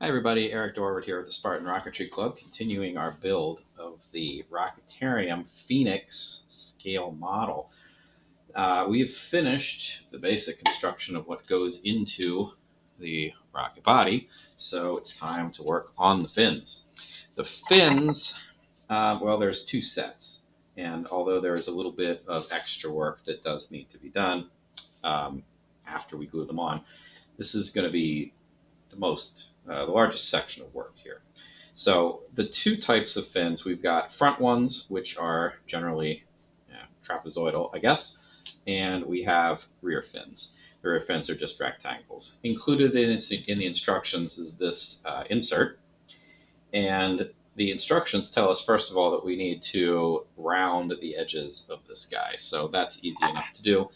Hi everybody, Eric Dorward here with the Spartan Rocketry Club, continuing our build of the Rocketarium Phoenix scale model. We've finished the basic construction of what goes into the rocket body, so it's time to work on the fins. The fins, well, there's two sets, and although there is a little bit of extra work that does need to be done after we glue them on, this is going to be the largest section of work here. So the two types of fins, we've got front ones, which are generally trapezoidal, I guess, and we have rear fins. The rear fins are just rectangles. Included in the instructions is this insert, and the instructions tell us, first of all, that we need to round the edges of this guy. So that's easy enough to do.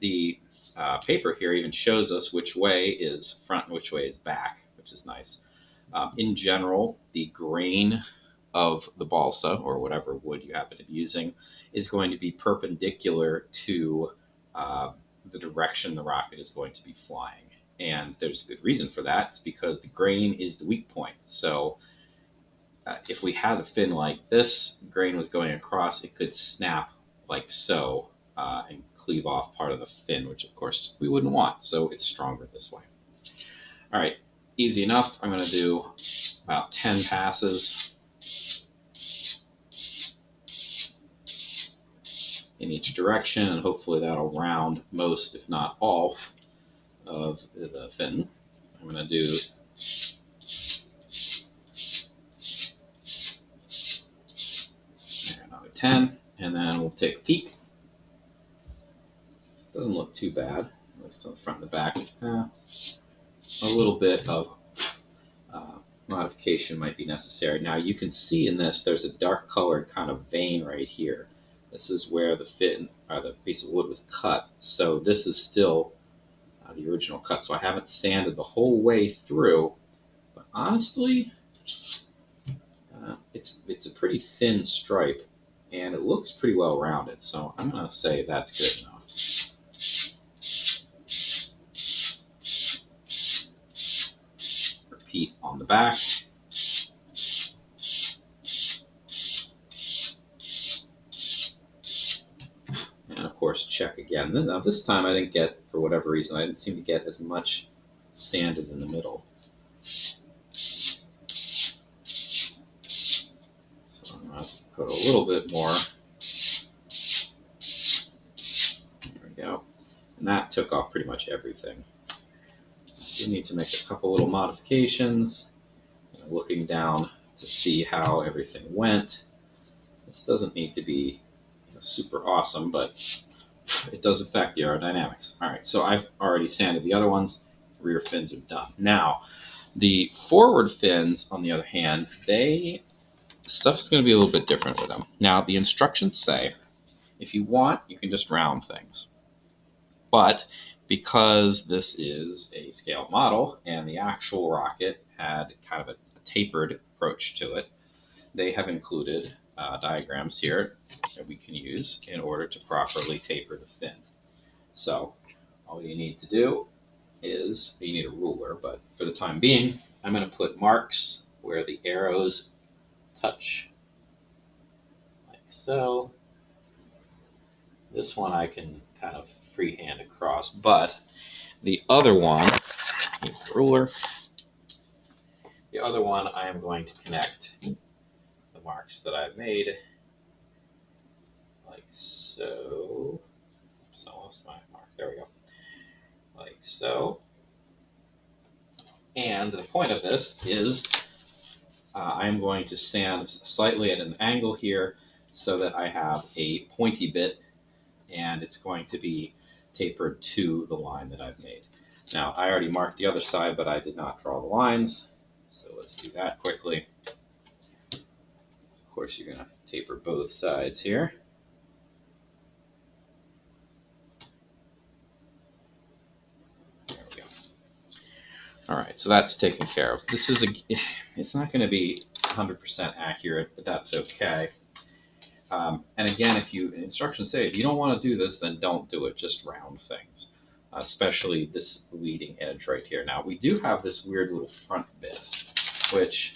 The paper here even shows us which way is front and which way is back, which is nice. In general, the grain of the balsa, or whatever wood you happen to be using, is going to be perpendicular to the direction the rocket is going to be flying. And there's a good reason for that. It's because the grain is the weak point. So if we had a fin like this, the grain was going across, it could snap like so and cleave off part of the fin, which of course we wouldn't want. So it's stronger this way. All right, easy enough. I'm going to do about 10 passes in each direction, and hopefully that'll round most, if not all, of the fin. I'm going to do another 10, and then we'll take a peek. Doesn't look too bad, at least on the front and the back. A little bit of modification might be necessary. Now you can see in this, there's a dark colored kind of vein right here. This is where the fin, or the piece of wood, was cut. So this is still the original cut. So I haven't sanded the whole way through, but honestly, it's a pretty thin stripe, and it looks pretty well rounded. So I'm going to say that's good enough. Repeat on the back. And of course, check again. Now this time I didn't get, for whatever reason, I didn't seem to get as much sanded in the middle. So I'm going to put a little bit more. There we go. And that took off pretty much everything. You need to make a couple little modifications. Looking down to see how everything went. This doesn't need to be super awesome, but it does affect the aerodynamics. All right, so I've already sanded the other ones. Rear fins are done. Now, the forward fins, on the other hand, stuff's going to be a little bit different with them. Now, the instructions say, if you want, you can just round things. But because this is a scale model and the actual rocket had kind of a tapered approach to it, they have included diagrams here that we can use in order to properly taper the fin. So all you need to do is, you need a ruler, but for the time being, I'm going to put marks where the arrows touch, like so. This one I can kind of freehand across, but the other one, ruler, the other one I am going to connect the marks that I've made, like so. Oops, I lost my mark. There we go. Like so. And the point of this is I'm going to sand slightly at an angle here so that I have a pointy bit, and it's going to be tapered to the line that I've made. Now, I already marked the other side, but I did not draw the lines. So let's do that quickly. Of course, you're going to have to taper both sides here. There we go. All right, so that's taken care of. This is it's not going to be 100% accurate, but that's okay. And again, instructions say, if you don't want to do this, then don't do it. Just round things, especially this leading edge right here. Now, we do have this weird little front bit. which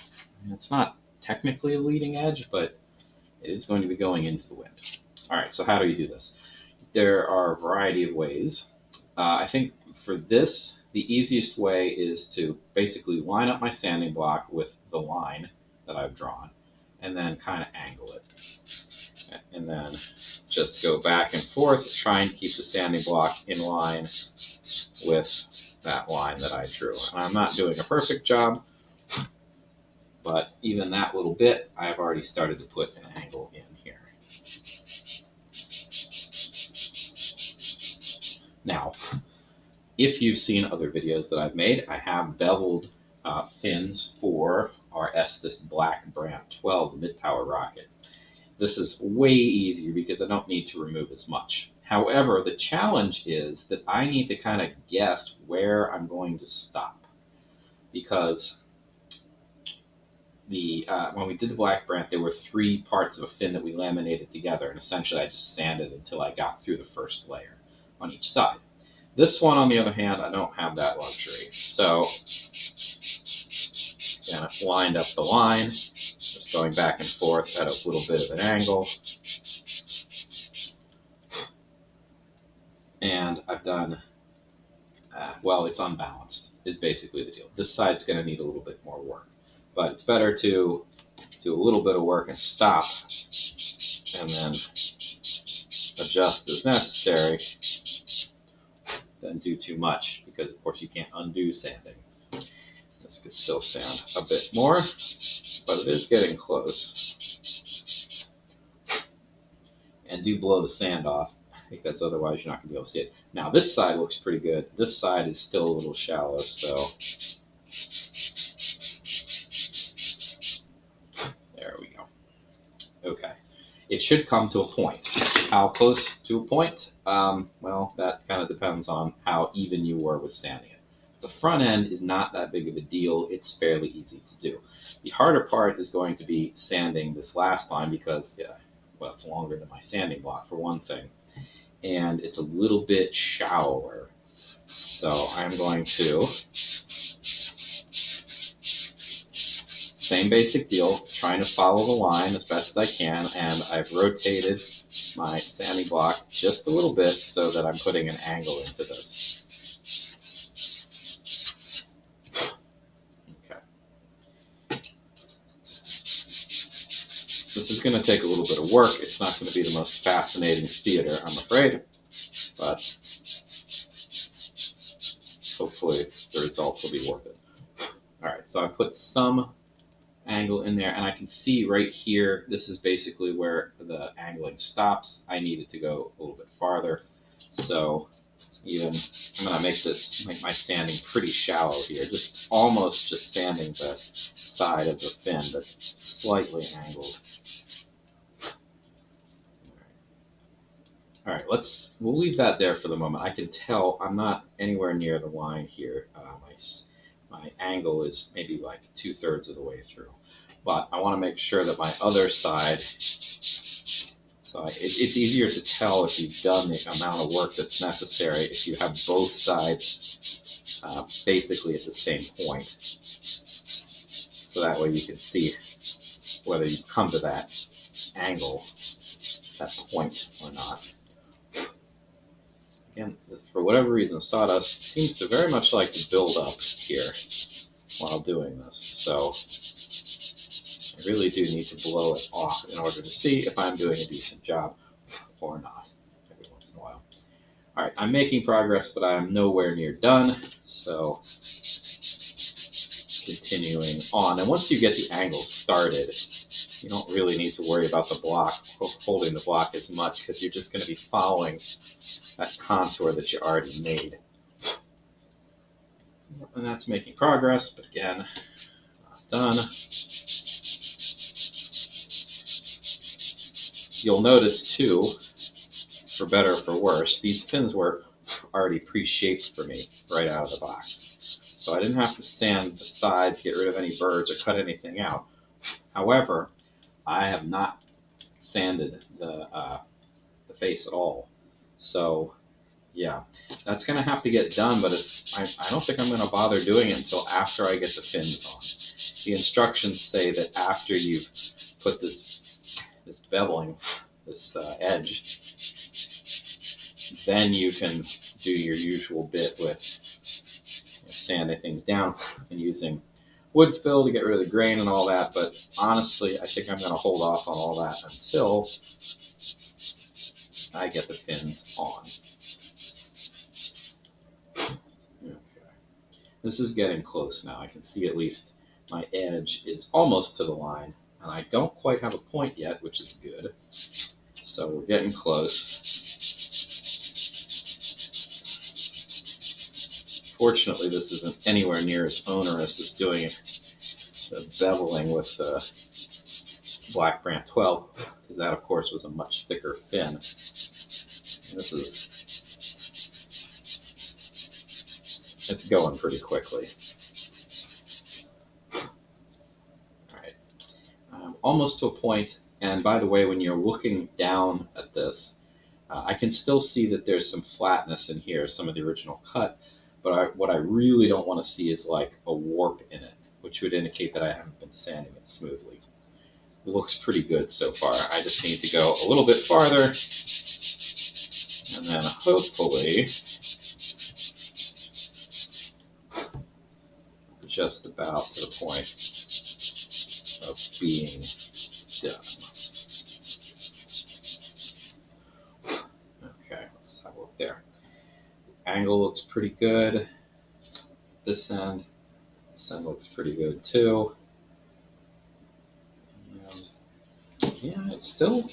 it's not technically a leading edge, but it is going to be going into the wind. All right, so how do you do this? There are a variety of ways. I think for this, the easiest way is to basically line up my sanding block with the line that I've drawn, and then kind of angle it. And then just go back and forth, try and keep the sanding block in line with that line that I drew. And I'm not doing a perfect job, but even that little bit, I've already started to put an angle in here. Now, if you've seen other videos that I've made, I have beveled fins for our Estes Black Brant 12 mid-power rocket. This is way easier because I don't need to remove as much. However, the challenge is that I need to kind of guess where I'm going to stop, because when we did the Black Brant, there were 3 parts of a fin that we laminated together, and essentially I just sanded until I got through the first layer on each side. This one, on the other hand, I don't have that luxury. So, again, I've lined up the line, just going back and forth at a little bit of an angle. And I've done, well, it's unbalanced, is basically the deal. This side's going to need a little bit more work. But it's better to do a little bit of work and stop, and then adjust as necessary, than do too much, because of course you can't undo sanding. This could still sand a bit more, but it is getting close. And do blow the sand off, because otherwise you're not going to be able to see it. Now this side looks pretty good. This side is still a little shallow, so there we go. Okay. It should come to a point. How close to a point? Well, that kind of depends on how even you were with sanding it. The front end is not that big of a deal. It's fairly easy to do. The harder part is going to be sanding this last line because, well, it's longer than my sanding block for one thing, and it's a little bit shallower. So I'm going to, same basic deal, trying to follow the line as best as I can, and I've rotated my sanding block just a little bit so that I'm putting an angle into this. Okay. This is going to take a little bit of work. It's not going to be the most fascinating theater, I'm afraid, but hopefully the results will be worth it. All right, so I put some angle in there, and I can see right here, this is basically where the angling stops. I need it to go a little bit farther, so even I'm going to make my sanding pretty shallow here, almost just sanding the side of the fin, but slightly angled. All right, we'll leave that there for the moment. I can tell I'm not anywhere near the line here. My angle is maybe like 2/3 of the way through. But I want to make sure that my other side, it's easier to tell if you've done the amount of work that's necessary if you have both sides basically at the same point. So that way you can see whether you come to that angle, that point or not. Again, for whatever reason, the sawdust seems to very much like to build up here while doing this. So I really do need to blow it off in order to see if I'm doing a decent job or not every once in a while. All right, I'm making progress, but I'm nowhere near done. So continuing on. And once you get the angle started, you don't really need to worry about the block, holding the block as much, because you're just going to be following that contour that you already made. And that's making progress, but again, not done. You'll notice too, for better or for worse, these pins were already pre-shaped for me right out of the box. So I didn't have to sand the sides, get rid of any burrs, or cut anything out. However, I have not sanded the face at all. So yeah, that's going to have to get done, but I don't think I'm going to bother doing it until after I get the fins the instructions say that after you've put this beveling, this edge, then you can do your usual bit with sanding things down and using wood fill to get rid of the grain and all that. But honestly, I think I'm going to hold off on all that until I get the fins on. Okay. This is getting close now. I can see at least my edge is almost to the line, and I don't quite have a point yet, which is good. So we're getting close. Fortunately, this isn't anywhere near as onerous as doing the beveling with the Black Brant 12, because that, of course, was a much thicker fin. And this is, it's going pretty quickly. All right, almost to a point. And by the way, when you're looking down at this, I can still see that there's some flatness in here, some of the original cut. But what I really don't want to see is like a warp in it, which would indicate that I haven't been sanding it smoothly. It looks pretty good so far. I just need to go a little bit farther, and then hopefully just about to the point of being done. Okay, let's have a look there. Angle looks pretty good. This end looks pretty good too. And yeah, it's still.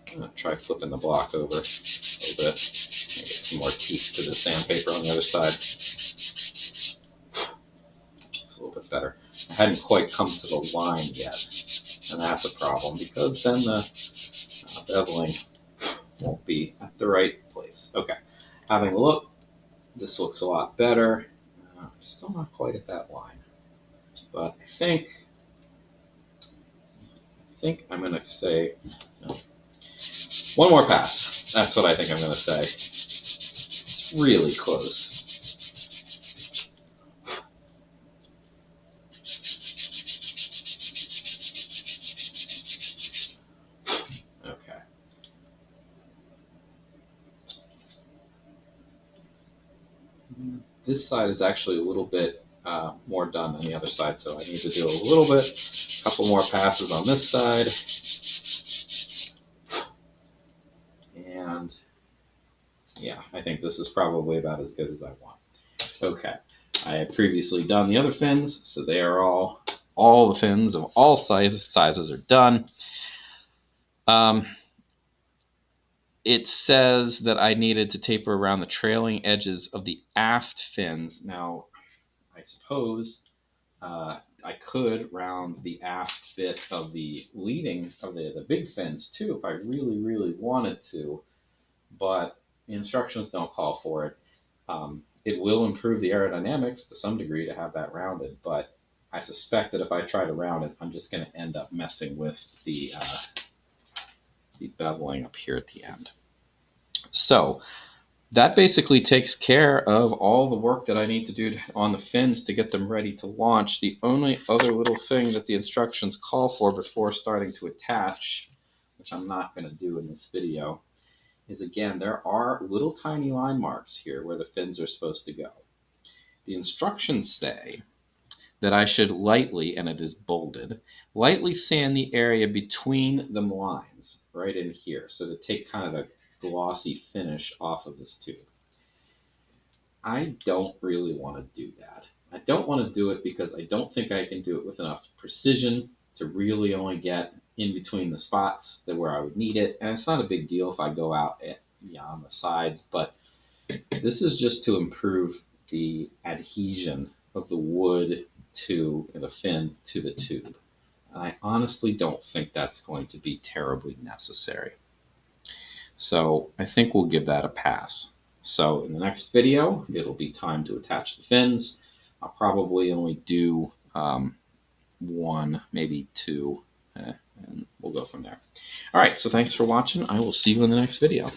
I'm gonna try flipping the block over a little bit. Get some more teeth to the sandpaper on the other side. It's a little bit better. I hadn't quite come to the line yet, and that's a problem because then the beveling won't be at the right place. Okay, having a look, this looks a lot better. Still not quite at that line, but I think I'm going to say no. One more pass. That's what I think I'm going to say. It's really close. Okay. This side is actually a little bit more done than the other side, so I need to do a little bit, a couple more passes on this side. And yeah, I think this is probably about as good as I want. Okay, I had previously done the other fins, so they are all the fins of all sizes are done. It says that I needed to taper around the trailing edges of the aft fins. Now, I suppose I could round the aft bit of the leading of the big fins too if I really, really wanted to, but the instructions don't call for it. It will improve the aerodynamics to some degree to have that rounded, but I suspect that if I try to round it, I'm just going to end up messing with the beveling up here at the end. So that basically takes care of all the work that I need to do on the fins to get them ready to launch. The only other little thing that the instructions call for before starting to attach, which I'm not going to do in this video, is again, there are little tiny line marks here where the fins are supposed to go. The instructions say that I should lightly, and it is bolded, lightly sand the area between the lines right in here. So to take kind of the glossy finish off of this tube. I don't really want to do that. I don't want to do it because I don't think I can do it with enough precision to really only get in between the spots that where I would need it. And it's not a big deal if I go out on the sides, but this is just to improve the adhesion of the wood to the fin to the tube. I honestly don't think that's going to be terribly necessary. So I think we'll give that a pass. So in the next video, it'll be time to attach the fins. I'll probably only do one, maybe two, and we'll go from there. All right, so thanks for watching. I will see you in the next video.